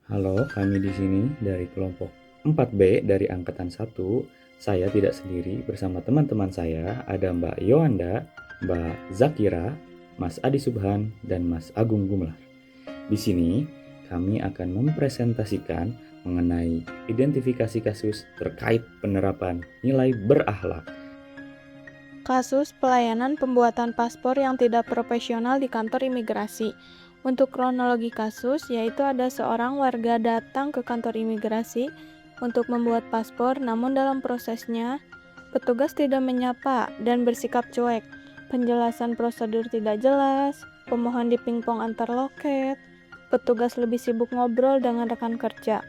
Halo, kami di sini dari kelompok 4B dari angkatan 1. Saya tidak sendiri bersama teman-teman saya, ada Mbak Yohanda, Mbak Zakira, Mas Adi Subhan, dan Mas Agung Gumelar. Di sini kami akan mempresentasikan mengenai identifikasi kasus terkait penerapan nilai berakhlak. Kasus pelayanan pembuatan paspor yang tidak profesional di kantor imigrasi. Untuk kronologi kasus, yaitu ada seorang warga datang ke kantor imigrasi untuk membuat paspor, namun dalam prosesnya, petugas tidak menyapa dan bersikap cuek. Penjelasan prosedur tidak jelas, pemohon dipingpong antar loket, petugas lebih sibuk ngobrol dengan rekan kerja.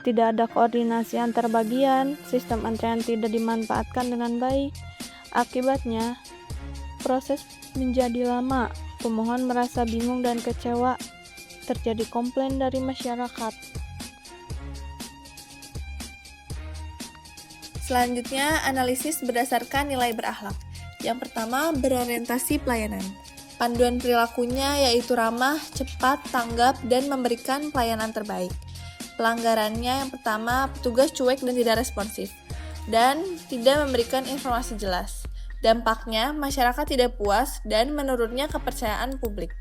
Tidak ada koordinasi antar bagian, sistem antrean tidak dimanfaatkan dengan baik. Akibatnya, proses menjadi lama, pemohon merasa bingung dan kecewa, terjadi komplain dari masyarakat. Selanjutnya, analisis berdasarkan nilai berakhlak. Yang pertama, berorientasi pelayanan. Panduan perilakunya yaitu ramah, cepat, tanggap, dan memberikan pelayanan terbaik. Pelanggarannya yang pertama, petugas cuek dan tidak responsif, dan tidak memberikan informasi jelas. Dampaknya, masyarakat tidak puas dan menurunnya kepercayaan publik.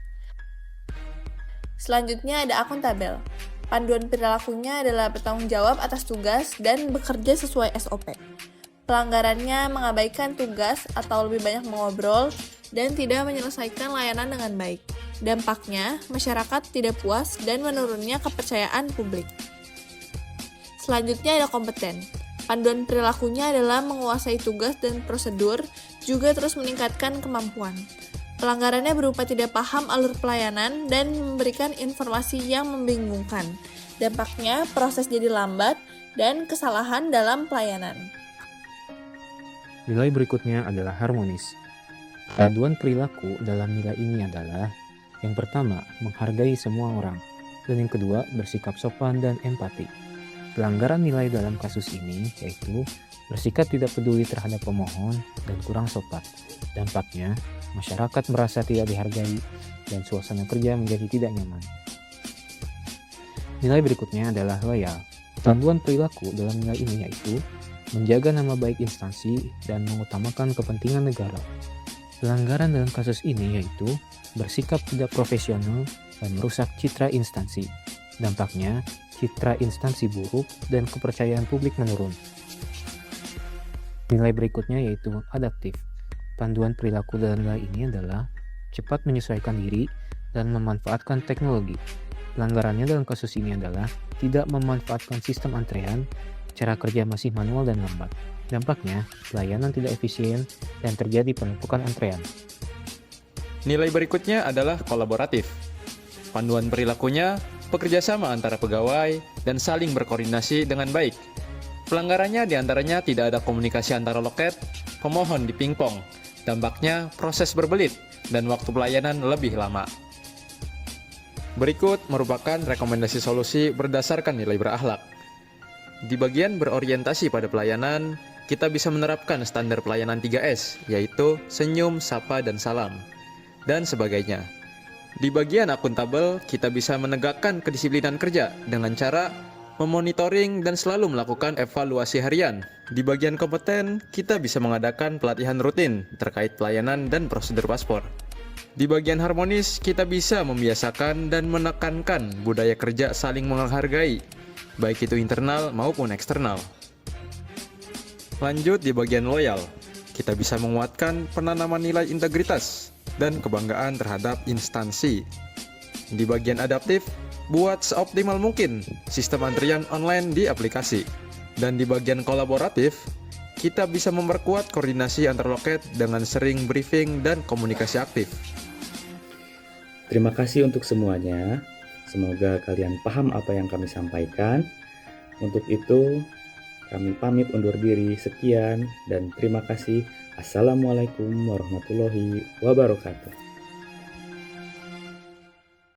Selanjutnya ada akuntabel. Panduan perilakunya adalah bertanggung jawab atas tugas dan bekerja sesuai SOP. Pelanggarannya mengabaikan tugas atau lebih banyak mengobrol dan tidak menyelesaikan layanan dengan baik. Dampaknya, masyarakat tidak puas dan menurunnya kepercayaan publik. Selanjutnya ada kompeten. Panduan perilakunya adalah menguasai tugas dan prosedur, juga terus meningkatkan kemampuan. Pelanggarannya berupa tidak paham alur pelayanan dan memberikan informasi yang membingungkan. Dampaknya, proses jadi lambat dan kesalahan dalam pelayanan. Nilai berikutnya adalah harmonis. Panduan perilaku dalam nilai ini adalah yang pertama, menghargai semua orang, dan yang kedua, bersikap sopan dan empati. Pelanggaran nilai dalam kasus ini yaitu bersikap tidak peduli terhadap pemohon dan kurang sopan. Dampaknya, masyarakat merasa tidak dihargai dan suasana kerja menjadi tidak nyaman. Nilai berikutnya adalah loyal. Panduan perilaku dalam nilai ini yaitu menjaga nama baik instansi dan mengutamakan kepentingan negara. Pelanggaran dalam kasus ini yaitu bersikap tidak profesional dan merusak citra instansi. Dampaknya, citra instansi buruk dan kepercayaan publik menurun. Nilai berikutnya yaitu adaptif. Panduan perilaku dalam nilai ini adalah cepat menyesuaikan diri dan memanfaatkan teknologi. Pelanggarannya dalam kasus ini adalah tidak memanfaatkan sistem antrean, cara kerja masih manual dan lambat. Dampaknya, pelayanan tidak efisien dan terjadi penumpukan antrean. Nilai berikutnya adalah kolaboratif. Panduan perilakunya bekerjasama antara pegawai dan saling berkoordinasi dengan baik. Pelanggarannya diantaranya tidak ada komunikasi antara loket, pemohon dipingpong. Dampaknya proses berbelit dan waktu pelayanan lebih lama. Berikut merupakan rekomendasi solusi berdasarkan nilai berakhlak. Di bagian berorientasi pada pelayanan, kita bisa menerapkan standar pelayanan 3S, yaitu senyum, sapa, dan salam, dan sebagainya. Di bagian akuntabel, kita bisa menegakkan kedisiplinan kerja dengan cara memonitoring dan selalu melakukan evaluasi harian. Di bagian kompeten, kita bisa mengadakan pelatihan rutin terkait pelayanan dan prosedur paspor. Di bagian harmonis, kita bisa membiasakan dan menekankan budaya kerja saling menghargai, baik itu internal maupun eksternal. Lanjut di bagian loyal, kita bisa menguatkan penanaman nilai integritas dan kebanggaan terhadap instansi. Di bagian adaptif, buat seoptimal mungkin sistem antrian online di aplikasi. Dan di bagian kolaboratif, kita bisa memperkuat koordinasi antar loket dengan sering briefing dan komunikasi aktif. Terima kasih untuk semuanya. Semoga kalian paham apa yang kami sampaikan. Untuk itu, kami pamit undur diri. Sekian dan terima kasih. Assalamualaikum warahmatullahi wabarakatuh.